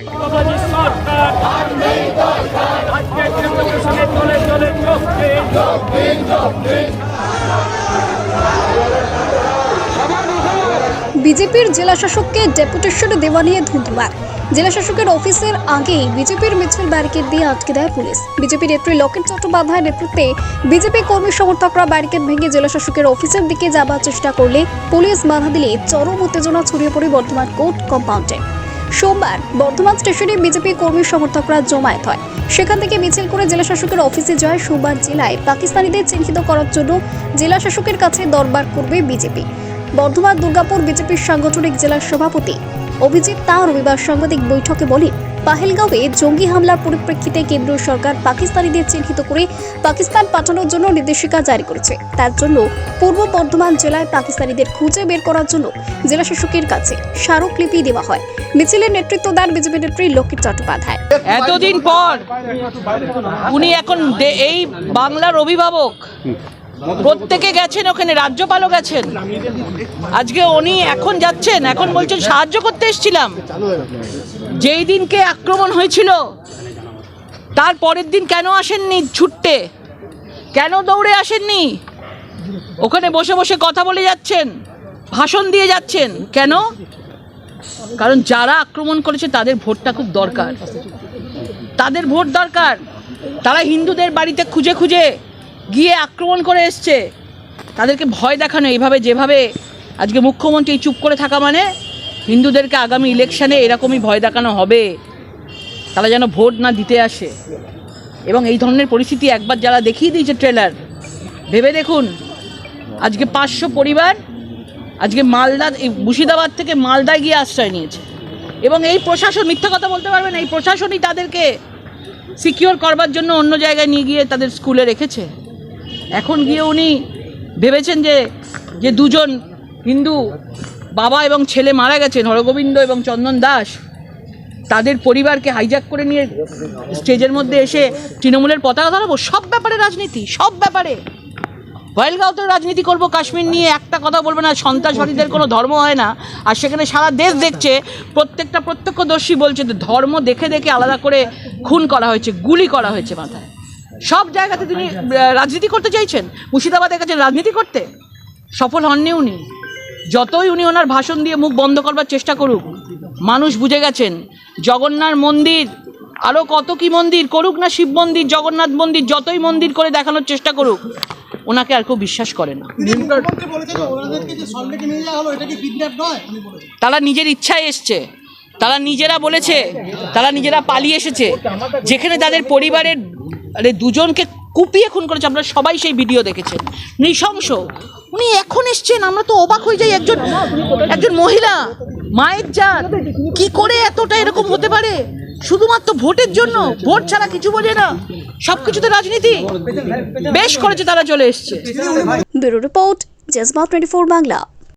বিজেপির জেলা শাসককে ডেপুটেশন দেওয়া নিয়ে ধুন্ধুমার। জেলা শাসকের অফিসের আগেই বিজেপির মিছিল ব্যারিকেড দিয়ে আটকে দেয় পুলিশ। বিজেপি নেত্রী লকেট চট্টোপাধ্যায়ের নেতৃত্বে বিজেপি কর্মী সমর্থকরা ব্যারিকেড ভেঙে জেলা শাসকের অফিসের দিকে যাবার চেষ্টা করলে পুলিশ বাধা দিলে চরম উত্তেজনা ছড়িয়ে পড়ে বর্ধমান কোর্ট কম্পাউন্ডে। সোমবার বর্ধমান স্টেশনে বিজেপি কর্মী সমর্থকরা জমায়েত হয়। সেখান থেকে মিছিল করে জেলা শাসকের অফিসে যায়। সোমবার জেলায় পাকিস্তানিদের চিহ্নিত করার জন্য জেলা শাসকের কাছে দরবার করবে বিজেপি। বর্ধমান দুর্গাপুর বিজেপির সাংগঠনিক জেলা সভাপতি অভিজিৎ তাঁর রবিবার সাংবাদিক বৈঠকে বলেন, পাহেলগাঁওয়ে জঙ্গি হামলার পরিপ্রেক্ষিতে কেন্দ্রীয় সরকার পাকিস্তানিদের চিহ্নিত করে পাকিস্তান পাঠানোর জন্য নির্দেশিকা জারি করেছে। তার জন্য পূর্ব বর্ধমান জেলায় পাকিস্তানিদের খুঁজে বের করার জন্য জেলা শাসকের কাছে স্মারকলিপি দেওয়া হয়। মিছিলের নেতৃত্ব দেন বিজেপি নেত্রী লকেট চট্টোপাধ্যায়। এতদিন পর উনি এখন এই বাংলার অভিভাবক, প্রত্যেকে গেছেন, ওখানে রাজ্যপালও গেছেন। আজকে উনি এখন যাচ্ছেন, এখন বলছেন সাহায্য করতে এসেছিলাম। যেই দিনকে আক্রমণ হয়েছিল তার পরের দিন কেন আসেননি ছুটতে? কেন দৌড়ে আসেননি? ওখানে বসে বসে কথা বলে যাচ্ছেন, ভাষণ দিয়ে যাচ্ছেন। কেন? কারণ যারা আক্রমণ করেছে তাদের ভোটটা খুব দরকার, তাদের ভোট দরকার। তারা হিন্দুদের বাড়িতে খুঁজে খুঁজে গিয়ে আক্রমণ করে এসছে। তাদেরকে ভয় দেখানো এইভাবে, যেভাবে আজকে মুখ্যমন্ত্রী চুপ করে থাকা মানে হিন্দুদেরকে আগামী ইলেকশনে এরকমই ভয় দেখানো হবে, তারা যেন ভোট না দিতে আসে। এবং এই ধরনের পরিস্থিতি একবার যারা দেখিয়ে দিয়েছে ট্রেলার, ভেবে দেখুন আজকে 500 পরিবার আজকে মালদা, মুর্শিদাবাদ থেকে মালদায় গিয়ে আশ্রয় নিয়েছে। এবং এই প্রশাসন মিথ্যা কথা বলতে পারবে না, এই প্রশাসনই তাদেরকে সিকিউর করবার জন্য অন্য জায়গায় নিয়ে গিয়ে তাদের স্কুলে রেখেছে। এখন গিয়ে উনি ভেবেছেন যে দুজন হিন্দু বাবা এবং ছেলে মারা গেছেন, হরগোবিন্দ এবং চন্দন দাস, তাদের পরিবারকে হাইজ্যাক করে নিয়ে স্টেজের মধ্যে এসে তৃণমূলের পতাকা ধরাবো। সব ব্যাপারে রাজনীতি, সব ব্যাপারে। পহেলগাঁওতেও রাজনীতি করবো, কাশ্মীর নিয়ে একটা কথা বলবে না। সন্ত্রাসবাদীদের কোনো ধর্ম হয় না। আর সেখানে সারা দেশ দেখছে, প্রত্যেকটা প্রত্যক্ষদর্শী বলছে যে ধর্ম দেখে দেখে আলাদা করে খুন করা হয়েছে, গুলি করা হয়েছে মাথায়। সব জায়গাতে তিনি রাজনীতি করতে চাইছেন। মুর্শিদাবাদের কাছে রাজনীতি করতে সফল হননি উনি। যতই উনি ওনার ভাষণ দিয়ে মুখ বন্ধ করবার চেষ্টা করুক, মানুষ বুঝে গেছেন জগন্নাথ মন্দির, আরও কত কি মন্দির করুক না, শিব মন্দির, জগন্নাথ মন্দির, যতই মন্দির করে দেখানোর চেষ্টা করুক, ওনাকে আর কেউ বিশ্বাস করে না। তারা নিজের ইচ্ছায় এসছে, তারা নিজেরা বলেছে, তারা নিজেরা পালিয়ে এসেছে। যেখানে তাদের পরিবারের দুজনকে কুপিয়ে খুন করেছে, আমরা সবাই সেই ভিডিও দেখেছেন। নৃশংস। উনি এখন এসছেন, আমরা তো অবাক হয়ে যাই। একজন মহিলা, মায়ের জাত, কি করে এতটা এরকম হতে পারে? শুধুমাত্র ভোটের জন্য, ভোট ছাড়া কিছু বোঝে না, সবকিছুতে রাজনীতি। বেশ করেছে তারা চলে এসছে। Bureau report, Jazba 24 Bangla.